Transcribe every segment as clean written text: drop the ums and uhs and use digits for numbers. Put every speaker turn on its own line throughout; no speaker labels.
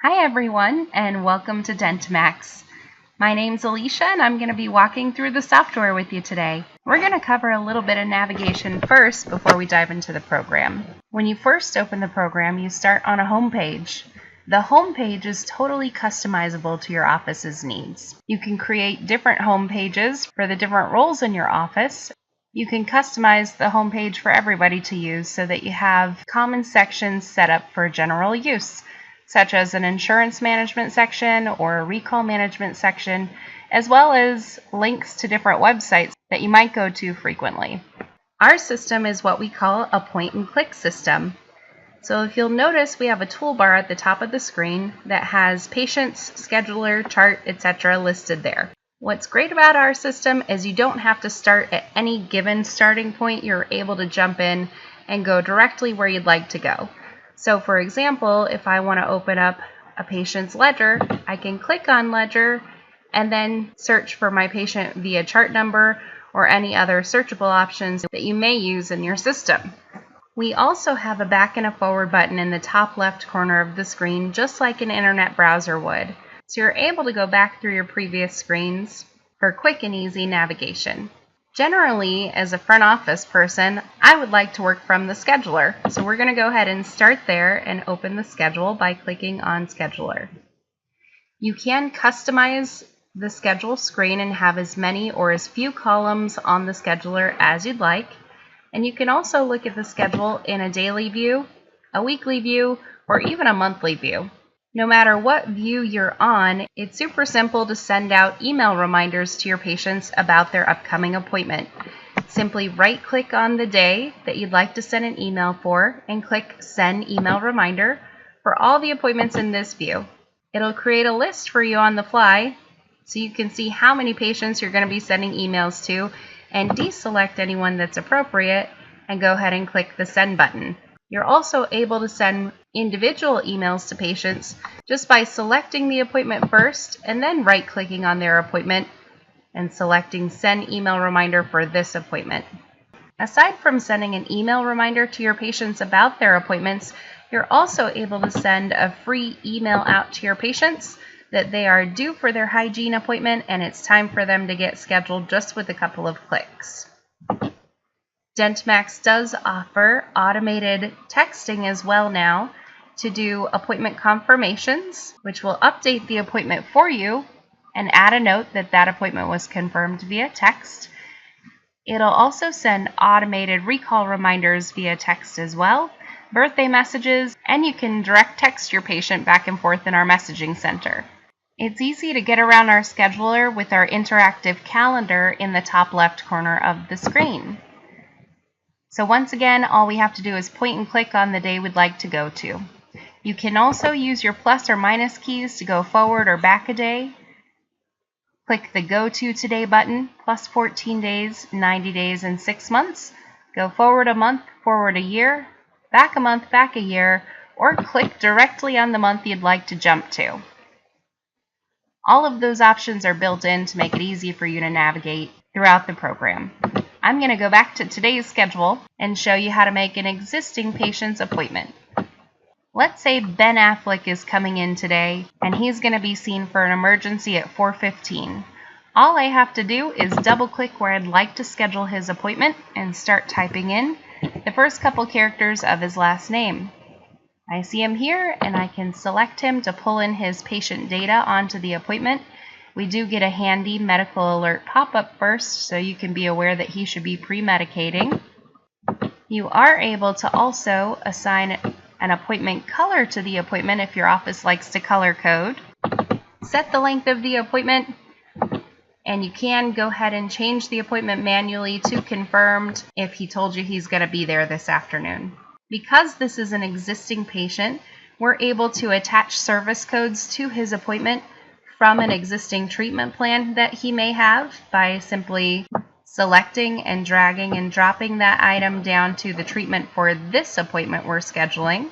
Hi everyone, and welcome to DentiMax. My name's Alicia, and I'm going to be walking through the software with you today. We're going to cover a little bit of navigation first before we dive into the program. When you first open the program, you start on a home page. The home page is totally customizable to your office's needs. You can create different home pages for the different roles in your office. You can customize the home page for everybody to use so that you have common sections set up for general use, such as an insurance management section or a recall management section, as well as links to different websites that you might go to frequently. Our system is what we call a point-and-click system. So if you'll notice, we have a toolbar at the top of the screen that has patients, scheduler, chart, etc. listed there. What's great about our system is you don't have to start at any given starting point. You're able to jump in and go directly where you'd like to go. So for example, if I want to open up a patient's ledger, I can click on ledger and then search for my patient via chart number or any other searchable options that you may use in your system. We also have a back and a forward button in the top left corner of the screen, just like an internet browser would. So you're able to go back through your previous screens for quick and easy navigation. Generally, as a front office person, I would like to work from the scheduler. So we're going to go ahead and start there and open the schedule by clicking on Scheduler. You can customize the schedule screen and have as many or as few columns on the scheduler as you'd like. And you can also look at the schedule in a daily view, a weekly view, or even a monthly view. No matter what view you're on, it's super simple to send out email reminders to your patients about their upcoming appointment. Simply right-click on the day that you'd like to send an email for and click Send Email Reminder for all the appointments in this view. It'll create a list for you on the fly so you can see how many patients you're going to be sending emails to and deselect anyone that's appropriate and go ahead and click the Send button. You're also able to send individual emails to patients just by selecting the appointment first and then right-clicking on their appointment and selecting Send Email Reminder for this appointment. Aside from sending an email reminder to your patients about their appointments, you're also able to send a free email out to your patients that they are due for their hygiene appointment and it's time for them to get scheduled just with a couple of clicks. DentiMax does offer automated texting as well now to do appointment confirmations, which will update the appointment for you and add a note that that appointment was confirmed via text. It'll also send automated recall reminders via text as well, birthday messages, and you can direct text your patient back and forth in our messaging center. It's easy to get around our scheduler with our interactive calendar in the top left corner of the screen. So once again, all we have to do is point and click on the day we'd like to go to. You can also use your plus or minus keys to go forward or back a day. Click the Go to Today button, plus 14 days, 90 days, and 6 months. Go forward a month, forward a year, back a month, back a year, or click directly on the month you'd like to jump to. All of those options are built in to make it easy for you to navigate throughout the program. I'm going to go back to today's schedule and show you how to make an existing patient's appointment. Let's say Ben Affleck is coming in today and he's going to be seen for an emergency at 4:15. All I have to do is double click where I'd like to schedule his appointment and start typing in the first couple characters of his last name. I see him here and I can select him to pull in his patient data onto the appointment. We do get a handy medical alert pop-up first, so you can be aware that he should be pre-medicating. You are able to also assign an appointment color to the appointment if your office likes to color code. Set the length of the appointment, and you can go ahead and change the appointment manually to confirmed if he told you he's going to be there this afternoon. Because this is an existing patient, we're able to attach service codes to his appointment from an existing treatment plan that he may have by simply selecting and dragging and dropping that item down to the treatment for this appointment we're scheduling.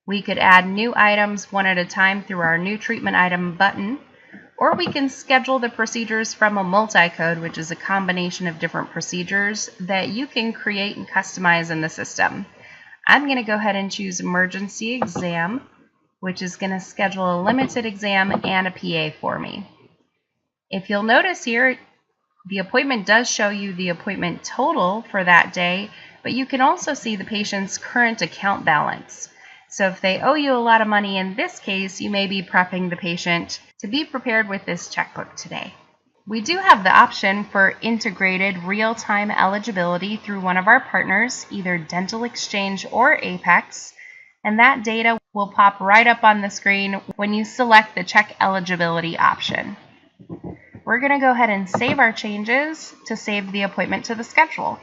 We could add new items one at a time through our New Treatment Item button, or we can schedule the procedures from a multi-code, which is a combination of different procedures that you can create and customize in the system. I'm going to go ahead and choose Emergency Exam which is going to schedule a limited exam and a PA for me. If you'll notice here, the appointment does show you the appointment total for that day, but you can also see the patient's current account balance. So if they owe you a lot of money in this case, you may be prepping the patient to be prepared with this checkbook today. We do have the option for integrated real-time eligibility through one of our partners, either Dental Exchange or Apex, and that data will pop right up on the screen when you select the check eligibility option. We're going to go ahead and save our changes to save the appointment to the schedule.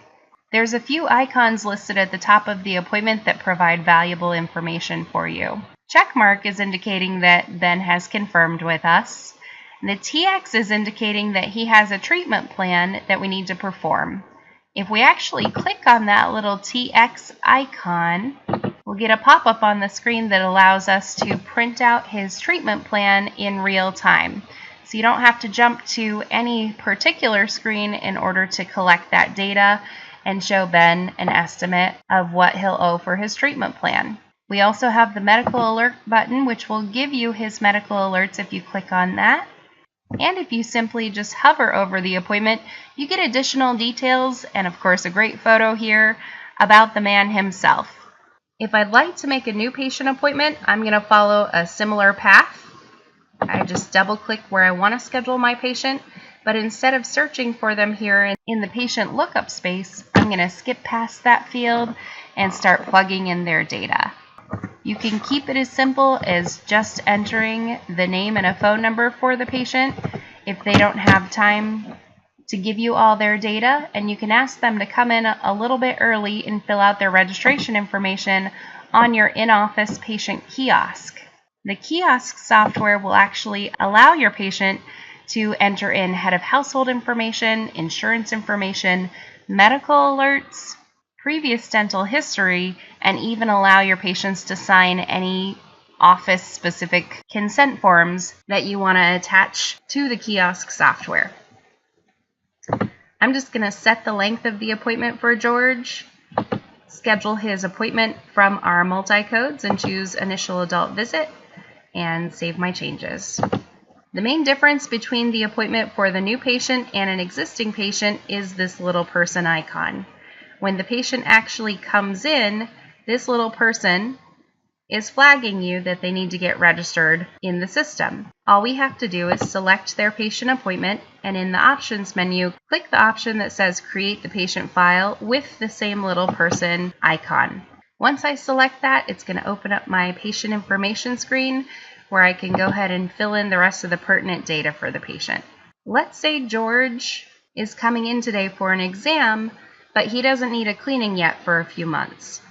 There's a few icons listed at the top of the appointment that provide valuable information for you. Checkmark is indicating that Ben has confirmed with us. The TX is indicating that he has a treatment plan that we need to perform. If we actually click on that little TX icon, we'll get a pop-up on the screen that allows us to print out his treatment plan in real time. So you don't have to jump to any particular screen in order to collect that data and show Ben an estimate of what he'll owe for his treatment plan. We also have the medical alert button, which will give you his medical alerts if you click on that. And if you simply just hover over the appointment, you get additional details and, of course, a great photo here about the man himself. If I'd like to make a new patient appointment, I'm going to follow a similar path. I just double-click where I want to schedule my patient, but instead of searching for them here in the patient lookup space, I'm going to skip past that field and start plugging in their data. You can keep it as simple as just entering the name and a phone number for the patient if they don't have time to give you all their data, and you can ask them to come in a little bit early and fill out their registration information on your in-office patient kiosk. The kiosk software will actually allow your patient to enter in head of household information, insurance information, medical alerts, previous dental history, and even allow your patients to sign any office-specific consent forms that you want to attach to the kiosk software. I'm just going to set the length of the appointment for George, schedule his appointment from our multi-codes, and choose Initial Adult Visit, and save my changes. The main difference between the appointment for the new patient and an existing patient is this little person icon. When the patient actually comes in, this little person is flagging you that they need to get registered in the system. All we have to do is select their patient appointment, and in the options menu, click the option that says Create the Patient File with the same little person icon. Once I select that, it's going to open up my patient information screen where I can go ahead and fill in the rest of the pertinent data for the patient. Let's say George is coming in today for an exam, but he doesn't need a cleaning yet for a few months.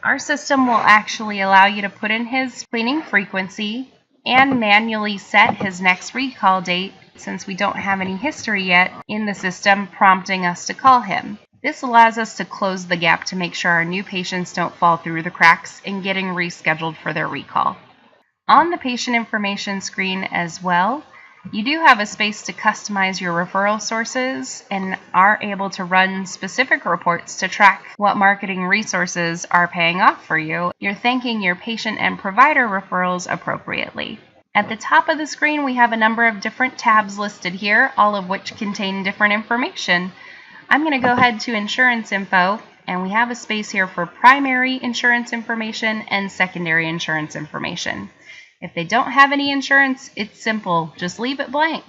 Our system will actually allow you to put in his cleaning frequency and manually set his next recall date, since we don't have any history yet in the system prompting us to call him. This allows us to close the gap to make sure our new patients don't fall through the cracks in getting rescheduled for their recall. On the patient information screen as well, you do have a space to customize your referral sources and are able to run specific reports to track what marketing resources are paying off for you. You're thanking your patient and provider referrals appropriately. At the top of the screen, we have a number of different tabs listed here, all of which contain different information. I'm going to go ahead to Insurance Info, and we have a space here for primary insurance information and secondary insurance information. If they don't have any insurance, it's simple. Just leave it blank.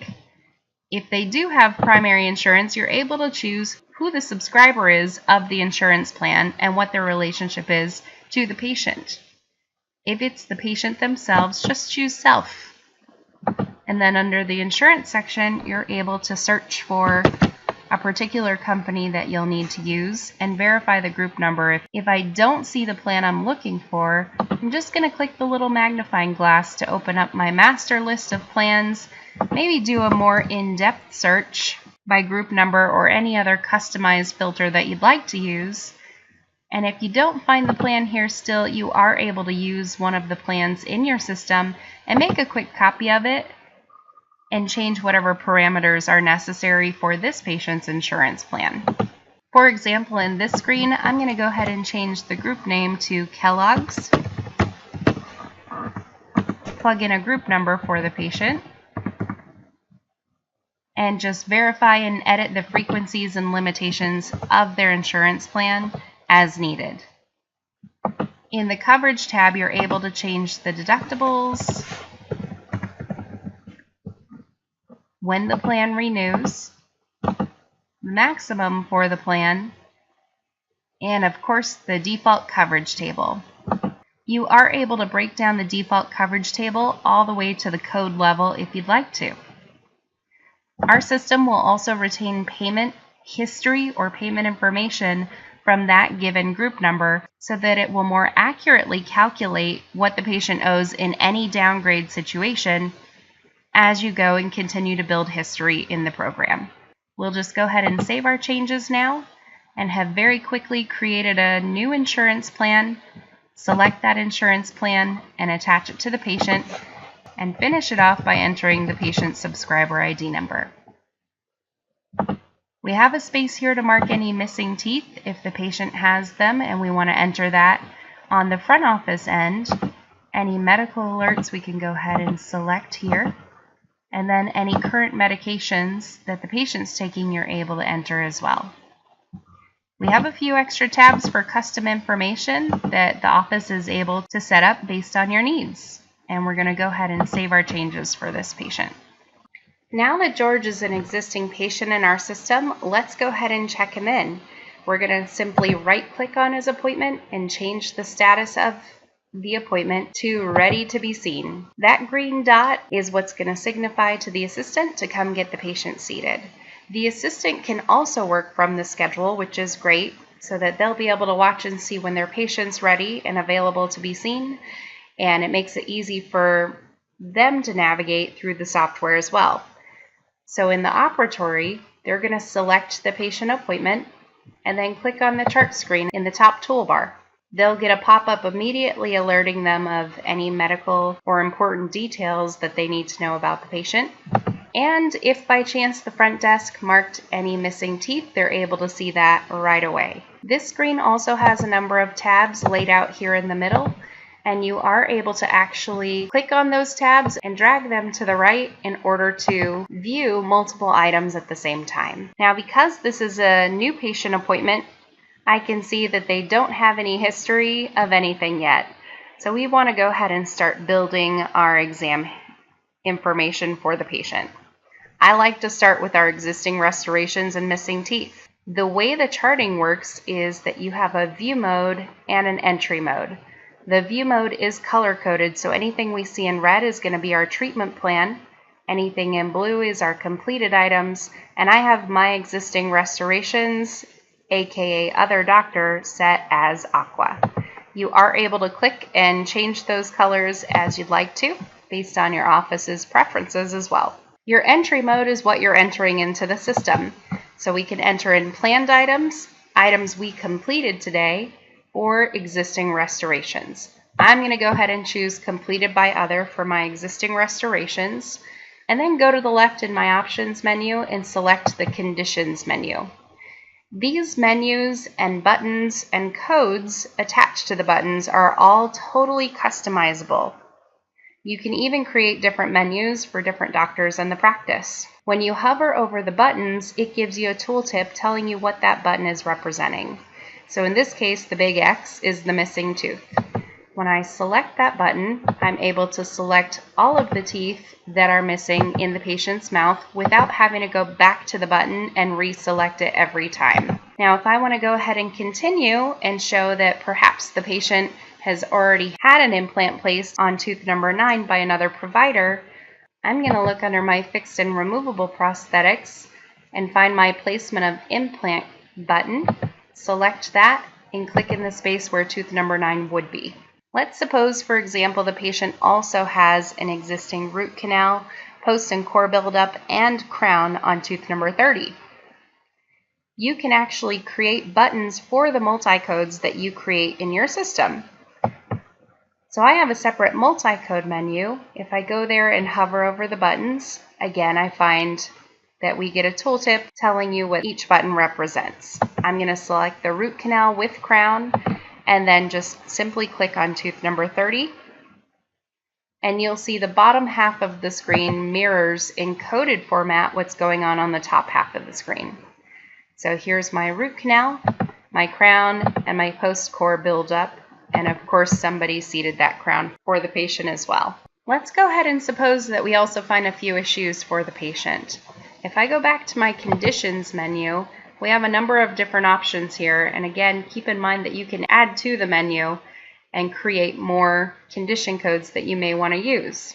If they do have primary insurance, you're able to choose who the subscriber is of the insurance plan and what their relationship is to the patient. If it's the patient themselves, just choose Self. And then under the insurance section, you're able to search for a particular company that you'll need to use and verify the group number. If I don't see the plan I'm looking for, I'm just going to click the little magnifying glass to open up my master list of plans, maybe do a more in-depth search by group number or any other customized filter that you'd like to use. And if you don't find the plan here still, you are able to use one of the plans in your system and make a quick copy of it and change whatever parameters are necessary for this patient's insurance plan. For example, in this screen, I'm going to go ahead and change the group name to Kellogg's. plug in a group number for the patient and just verify and edit the frequencies and limitations of their insurance plan as needed. In the coverage tab, you're able to change the deductibles, when the plan renews, the maximum for the plan, and of course the default coverage table. You are able to break down the default coverage table all the way to the code level if you'd like to. Our system will also retain payment history or payment information from that given group number so that it will more accurately calculate what the patient owes in any downgrade situation as you go and continue to build history in the program. We'll just go ahead and save our changes now and have very quickly created a new insurance plan. Select that insurance plan and attach it to the patient and finish it off by entering the patient's subscriber ID number. We have a space here to mark any missing teeth if the patient has them and we want to enter that. On the front office end, any medical alerts we can go ahead and select here, and then any current medications that the patient's taking you're able to enter as well. We have a few extra tabs for custom information that the office is able to set up based on your needs. And we're going to go ahead and save our changes for this patient. Now that George is an existing patient in our system, let's go ahead and check him in. We're going to simply right-click on his appointment and change the status of the appointment to ready to be seen. That green dot is what's going to signify to the assistant to come get the patient seated. The assistant can also work from the schedule, which is great, so that they'll be able to watch and see when their patient's ready and available to be seen, and it makes it easy for them to navigate through the software as well. So in the operatory, they're going to select the patient appointment and then click on the chart screen in the top toolbar. They'll get a pop-up immediately alerting them of any medical or important details that they need to know about the patient. And if by chance the front desk marked any missing teeth, they're able to see that right away. This screen also has a number of tabs laid out here in the middle, and you are able to actually click on those tabs and drag them to the right in order to view multiple items at the same time. Now, because this is a new patient appointment, I can see that they don't have any history of anything yet. So we want to go ahead and start building our exam information for the patient. I like to start with our existing restorations and missing teeth. The way the charting works is that you have a view mode and an entry mode. The view mode is color-coded, so anything we see in red is going to be our treatment plan. Anything in blue is our completed items, and I have my existing restorations, aka other doctor, set as aqua. You are able to click and change those colors as you'd like to, based on your office's preferences as well. Your entry mode is what you're entering into the system. So we can enter in planned items, items we completed today, or existing restorations. I'm going to go ahead and choose completed by other for my existing restorations, and then go to the left in my options menu and select the conditions menu. These menus and buttons and codes attached to the buttons are all totally customizable. You can even create different menus for different doctors in the practice. When you hover over the buttons, it gives you a tooltip telling you what that button is representing. So in this case, the big X is the missing tooth. When I select that button, I'm able to select all of the teeth that are missing in the patient's mouth without having to go back to the button and reselect it every time. Now, if I want to go ahead and continue and show that perhaps the patient has already had an implant placed on tooth number 9 by another provider, I'm going to look under my fixed and removable prosthetics and find my placement of implant button, select that, and click in the space where tooth number 9 would be. Let's suppose, for example, the patient also has an existing root canal, post and core buildup, and crown on tooth number 30. You can actually create buttons for the multi-codes that you create in your system. So I have a separate multi-code menu. If I go there and hover over the buttons, again, I find that we get a tooltip telling you what each button represents. I'm going to select the root canal with crown and then just simply click on tooth number 30. And you'll see the bottom half of the screen mirrors in coded format what's going on the top half of the screen. So here's my root canal, my crown, and my post-core buildup. And of course, somebody seated that crown for the patient as well. Let's go ahead and suppose that we also find a few issues for the patient. If I go back to my conditions menu, we have a number of different options here. And again, keep in mind that you can add to the menu and create more condition codes that you may want to use.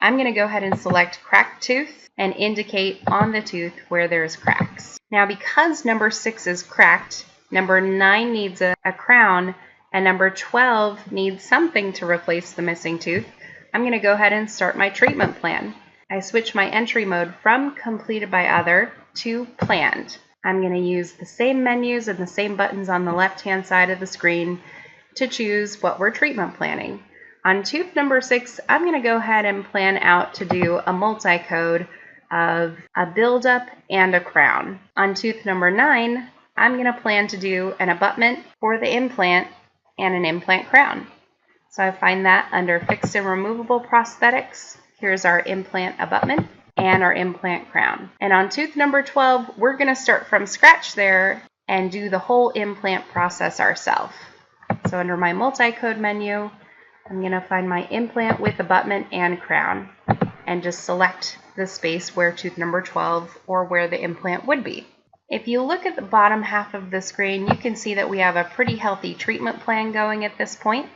I'm going to go ahead and select cracked tooth and indicate on the tooth where there's cracks. Now, because number 6 is cracked, number 9 needs a crown, and number 12 needs something to replace the missing tooth, I'm going to go ahead and start my treatment plan. I switch my entry mode from completed by other to planned. I'm going to use the same menus and the same buttons on the left-hand side of the screen to choose what we're treatment planning. On tooth number 6, I'm going to go ahead and plan out to do a multi-code of a buildup and a crown. On tooth number 9, I'm going to plan to do an abutment for the implant and an implant crown. So I find that under fixed and removable prosthetics. Here's our implant abutment and our implant crown. And on tooth number 12, we're going to start from scratch there and do the whole implant process ourselves. So under my multi-code menu, I'm going to find my implant with abutment and crown and just select the space where tooth number 12 or where the implant would be. If you look at the bottom half of the screen, you can see that we have a pretty healthy treatment plan going at this point.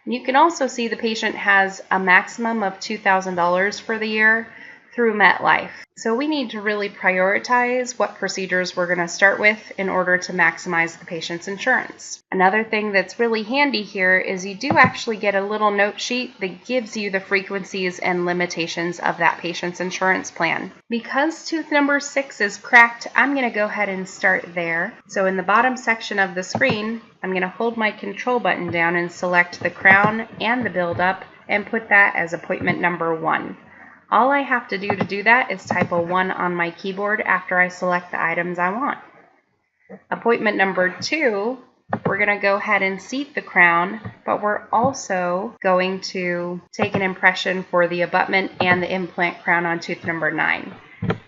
And you can also see the patient has a maximum of $2,000 for the year through MetLife. So we need to really prioritize what procedures we're going to start with in order to maximize the patient's insurance. Another thing that's really handy here is you do actually get a little note sheet that gives you the frequencies and limitations of that patient's insurance plan. Because tooth number 6 is cracked, I'm going to go ahead and start there. So in the bottom section of the screen, I'm going to hold my control button down and select the crown and the buildup and put that as appointment number 1. All I have to do that is type a 1 on my keyboard after I select the items I want. Appointment number 2, we're going to go ahead and seat the crown, but we're also going to take an impression for the abutment and the implant crown on tooth number 9.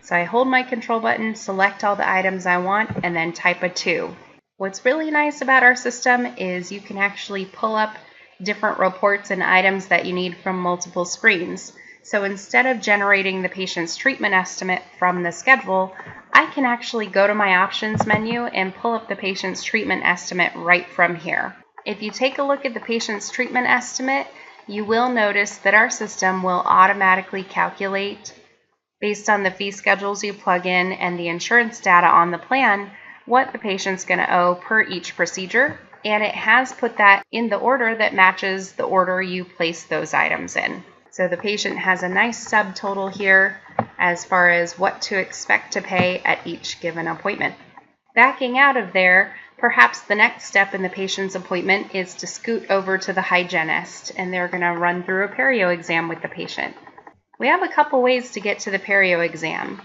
So I hold my control button, select all the items I want, and then type a 2. What's really nice about our system is you can actually pull up different reports and items that you need from multiple screens. So instead of generating the patient's treatment estimate from the schedule, I can actually go to my options menu and pull up the patient's treatment estimate right from here. If you take a look at the patient's treatment estimate, you will notice that our system will automatically calculate, based on the fee schedules you plug in and the insurance data on the plan, what the patient's going to owe per each procedure, and it has put that in the order that matches the order you place those items in. So the patient has a nice subtotal here as far as what to expect to pay at each given appointment. Backing out of there, perhaps the next step in the patient's appointment is to scoot over to the hygienist, and they're going to run through a perio exam with the patient. We have a couple ways to get to the perio exam.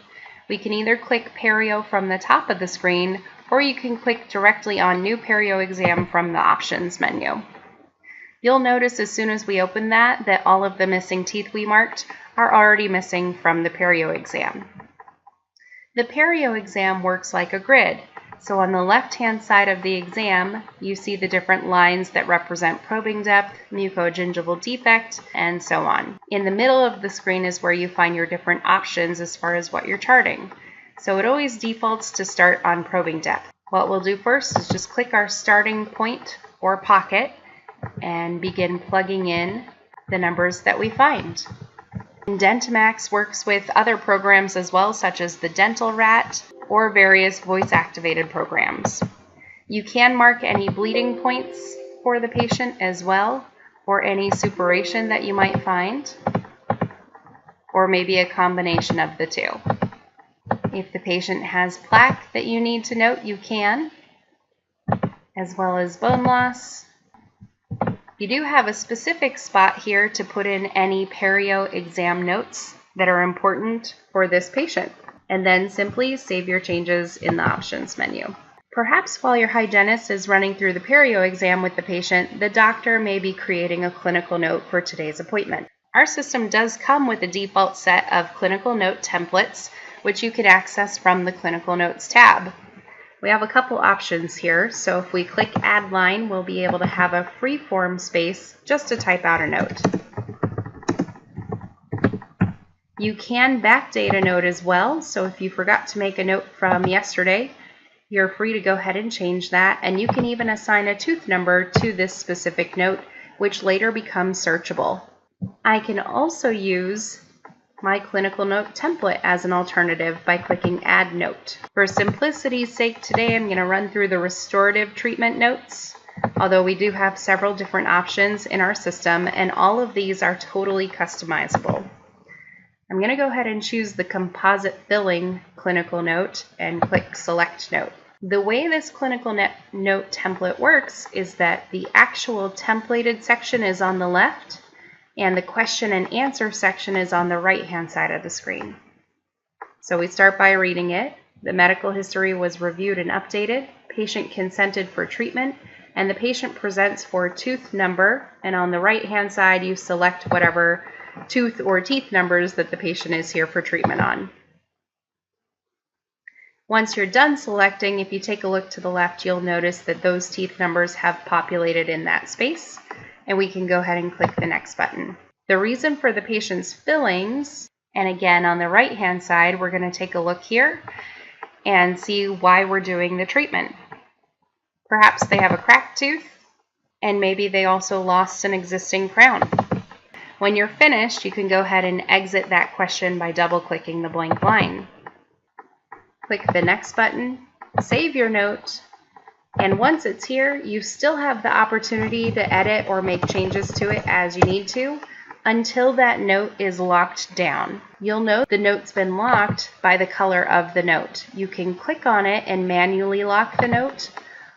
We can either click perio from the top of the screen, or you can click directly on new perio exam from the options menu. You'll notice as soon as we open that all of the missing teeth we marked are already missing from the perio exam. The perio exam works like a grid. So on the left-hand side of the exam, you see the different lines that represent probing depth, mucogingival defect, and so on. In the middle of the screen is where you find your different options as far as what you're charting. So it always defaults to start on probing depth. What we'll do first is just click our starting point or pocket and begin plugging in the numbers that we find. DentiMax works with other programs as well, such as the Dental Rat or various voice-activated programs. You can mark any bleeding points for the patient as well, or any suppuration that you might find, or maybe a combination of the two. If the patient has plaque that you need to note, you can, as well as bone loss. You do have a specific spot here to put in any perio exam notes that are important for this patient, and then simply save your changes in the options menu. Perhaps while your hygienist is running through the perio exam with the patient, the doctor may be creating a clinical note for today's appointment. Our system does come with a default set of clinical note templates, which you can access from the Clinical Notes tab. We have a couple options here, so if we click Add Line, we'll be able to have a free form space just to type out a note. You can backdate a note as well, so if you forgot to make a note from yesterday, you're free to go ahead and change that, and you can even assign a tooth number to this specific note, which later becomes searchable. I can also use my clinical note template as an alternative by clicking Add Note. For simplicity's sake today, I'm going to run through the restorative treatment notes, although we do have several different options in our system, and all of these are totally customizable. I'm going to go ahead and choose the composite filling clinical note and click Select Note. The way this clinical note template works is that the actual templated section is on the left and the question and answer section is on the right-hand side of the screen. So we start by reading it. The medical history was reviewed and updated, patient consented for treatment, and the patient presents for tooth number, and on the right-hand side you select whatever tooth or teeth numbers that the patient is here for treatment on. Once you're done selecting, if you take a look to the left, you'll notice that those teeth numbers have populated in that space, and we can go ahead and click the next button. The reason for the patient's fillings, and again on the right hand side, we're going to take a look here and see why we're doing the treatment. Perhaps they have a cracked tooth, and maybe they also lost an existing crown. When you're finished, you can go ahead and exit that question by double-clicking the blank line. Click the next button, save your note, and once it's here, you still have the opportunity to edit or make changes to it as you need to until that note is locked down. You'll note the note's been locked by the color of the note. You can click on it and manually lock the note,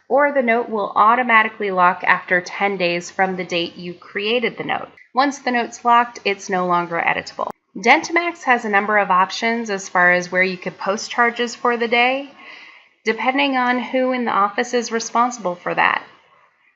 or the note will automatically lock after 10 days from the date you created the note. Once the note's locked, it's no longer editable. DentiMax has a number of options as far as where you could post charges for the day, depending on who in the office is responsible for that.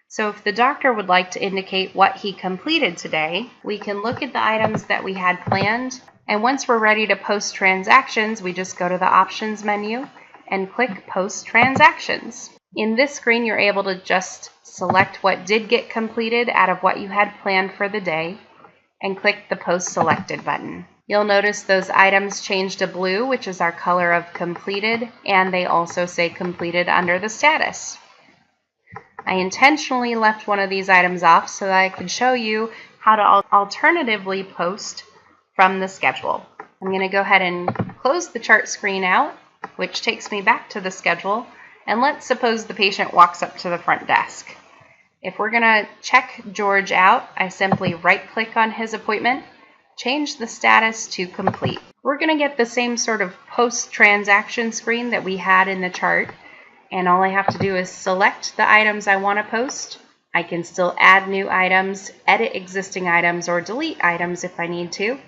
So if the doctor would like to indicate what he completed today, we can look at the items that we had planned, and once we're ready to post transactions, we just go to the Options menu and click Post Transactions. In this screen, you're able to just select what did get completed out of what you had planned for the day and click the Post Selected button. You'll notice those items change to blue, which is our color of completed, and they also say completed under the status. I intentionally left one of these items off so that I could show you how to alternatively post from the schedule. I'm going to go ahead and close the chart screen out, which takes me back to the schedule. And let's suppose the patient walks up to the front desk. If we're going to check George out, I simply right-click on his appointment, change the status to complete. We're going to get the same sort of post-transaction screen that we had in the chart, and all I have to do is select the items I want to post. I can still add new items, edit existing items, or delete items if I need to,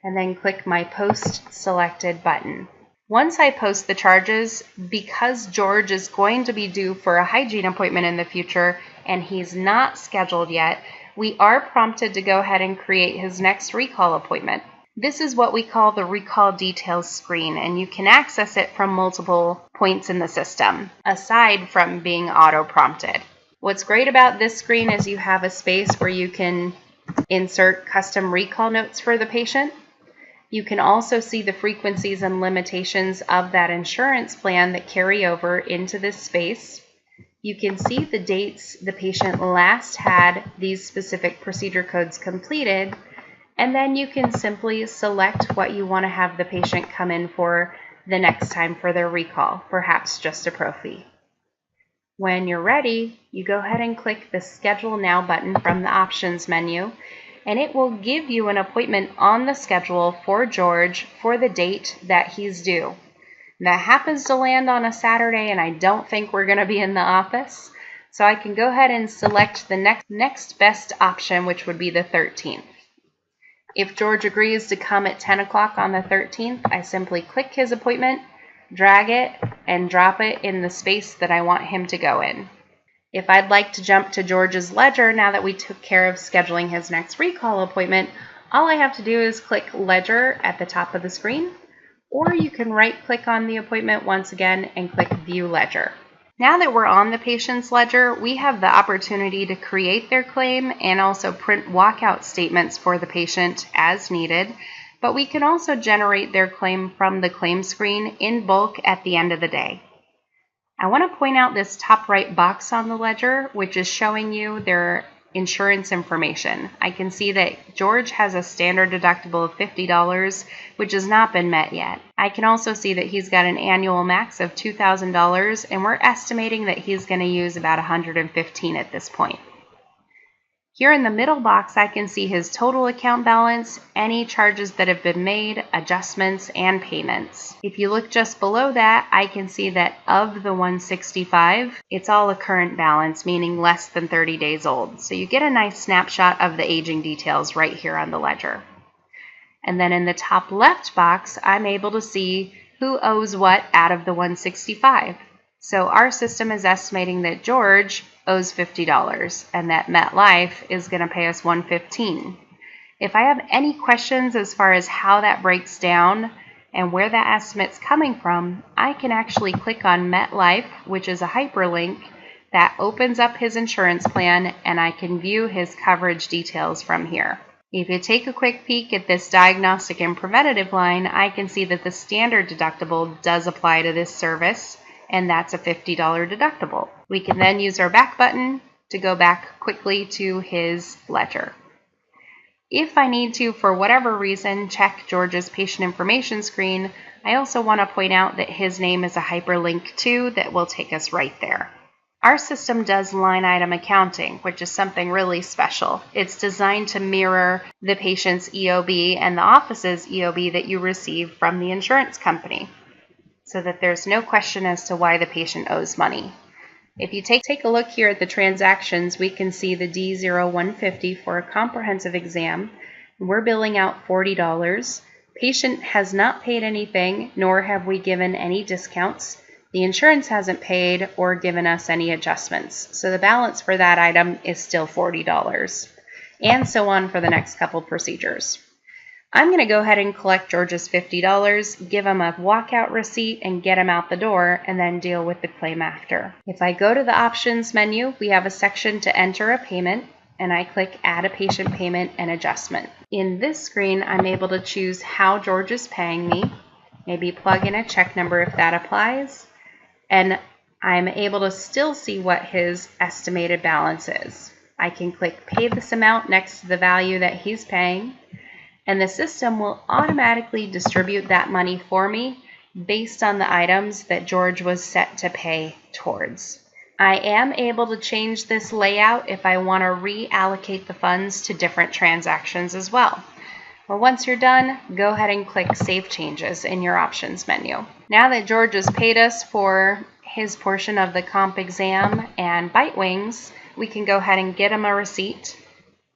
and then click my Post Selected button. Once I post the charges, because George is going to be due for a hygiene appointment in the future and he's not scheduled yet, we are prompted to go ahead and create his next recall appointment. This is what we call the recall details screen, and you can access it from multiple points in the system, aside from being auto-prompted. What's great about this screen is you have a space where you can insert custom recall notes for the patient. You can also see the frequencies and limitations of that insurance plan that carry over into this space. You can see the dates the patient last had these specific procedure codes completed, and then you can simply select what you want to have the patient come in for the next time for their recall, perhaps just a prophy. When you're ready, you go ahead and click the Schedule Now button from the Options menu, and it will give you an appointment on the schedule for George for the date that he's due. That happens to land on a Saturday, and I don't think we're going to be in the office, so I can go ahead and select the next best option, which would be the 13th. If George agrees to come at 10 o'clock on the 13th, I simply click his appointment, drag it, and drop it in the space that I want him to go in. If I'd like to jump to George's ledger now that we took care of scheduling his next recall appointment, All I have to do is click Ledger at the top of the screen, or you can right-click on the appointment once again and click View Ledger. Now that we're on the patient's ledger, we have the opportunity to create their claim and also print walkout statements for the patient as needed, but we can also generate their claim from the claim screen in bulk at the end of the day. I want to point out this top right box on the ledger, which is showing you their insurance information. I can see that George has a standard deductible of $50, which has not been met yet. I can also see that he's got an annual max of $2,000, and we're estimating that he's going to use about $115 at this point. Here in the middle box, I can see his total account balance, any charges that have been made, adjustments, and payments. If you look just below that, I can see that of the $165, it's all a current balance, meaning less than 30 days old. So you get a nice snapshot of the aging details right here on the ledger. And then in the top left box, I'm able to see who owes what out of the $165. So our system is estimating that George owes $50 and that MetLife is going to pay us $115. If I have any questions as far as how that breaks down and where that estimate's coming from, I can actually click on MetLife, which is a hyperlink that opens up his insurance plan, and I can view his coverage details from here. If you take a quick peek at this diagnostic and preventative line, I can see that the standard deductible does apply to this service, and that's a $50 deductible. We can then use our back button to go back quickly to his ledger. If I need to, for whatever reason, check George's patient information screen, I also want to point out that his name is a hyperlink too that will take us right there. Our system does line item accounting, which is something really special. It's designed to mirror the patient's EOB and the office's EOB that you receive from the insurance company, so that there's no question as to why the patient owes money. If you take a look here at the transactions, we can see the D0150 for a comprehensive exam. We're billing out $40. Patient has not paid anything, nor have we given any discounts. The insurance hasn't paid or given us any adjustments. So the balance for that item is still $40, and so on for the next couple procedures. I'm going to go ahead and collect George's $50, give him a walkout receipt, and get him out the door, and then deal with the claim after. If I go to the options menu, we have a section to enter a payment, and I click Add a Patient Payment and Adjustment. In this screen, I'm able to choose how George is paying me, maybe plug in a check number if that applies, and I'm able to still see what his estimated balance is. I can click Pay this amount next to the value that he's paying, and the system will automatically distribute that money for me based on the items that George was set to pay towards. I am able to change this layout if I want to reallocate the funds to different transactions as well. Well, once you're done, go ahead and click Save Changes in your options menu. Now that George has paid us for his portion of the comp exam and bite wings, we can go ahead and get him a receipt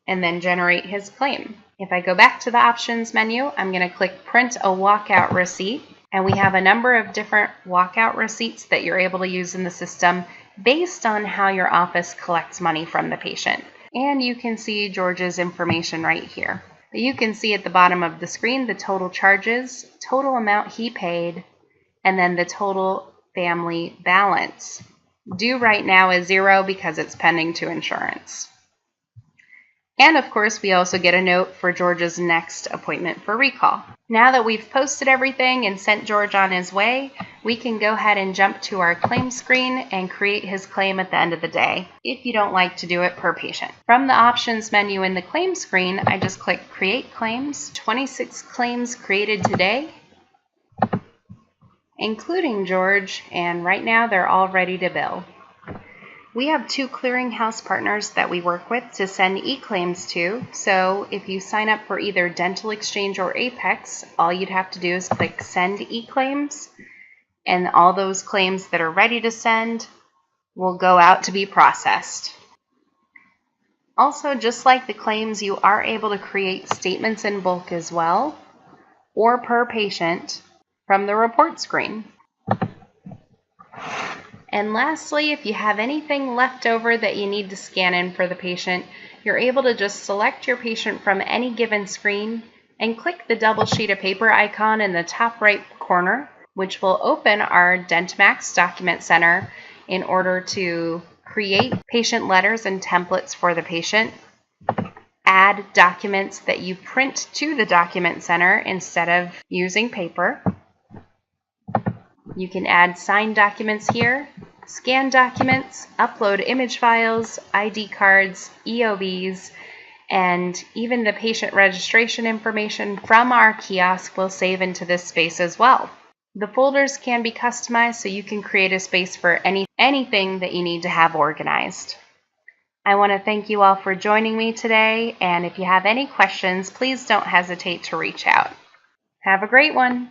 and then generate his claim. If I go back to the options menu, I'm going to click Print a Walkout Receipt, and we have a number of different walkout receipts that you're able to use in the system based on how your office collects money from the patient. And you can see George's information right here. But you can see at the bottom of the screen the total charges, total amount he paid, and then the total family balance. Due right now is $0 because it's pending to insurance. And of course, we also get a note for George's next appointment for recall. Now that we've posted everything and sent George on his way, we can go ahead and jump to our claim screen and create his claim at the end of the day, if you don't like to do it per patient. From the options menu in the claim screen, I just click Create Claims. 26 claims created today, including George, and right now they're all ready to bill. We have 2 clearinghouse partners that we work with to send e-claims to, so if you sign up for either Dental Exchange or Apex, all you'd have to do is click Send e-claims, and all those claims that are ready to send will go out to be processed. Also, just like the claims, you are able to create statements in bulk as well, or per patient, from the report screen. And lastly, if you have anything left over that you need to scan in for the patient, you're able to just select your patient from any given screen and click the double sheet of paper icon in the top right corner, which will open our DentiMax Document Center in order to create patient letters and templates for the patient, add documents that you print to the Document Center instead of using paper. You can add signed documents here, scan documents, upload image files, ID cards, EOBs, and even the patient registration information from our kiosk will save into this space as well. The folders can be customized so you can create a space for anything that you need to have organized. I want to thank you all for joining me today, and if you have any questions, please don't hesitate to reach out. Have a great one!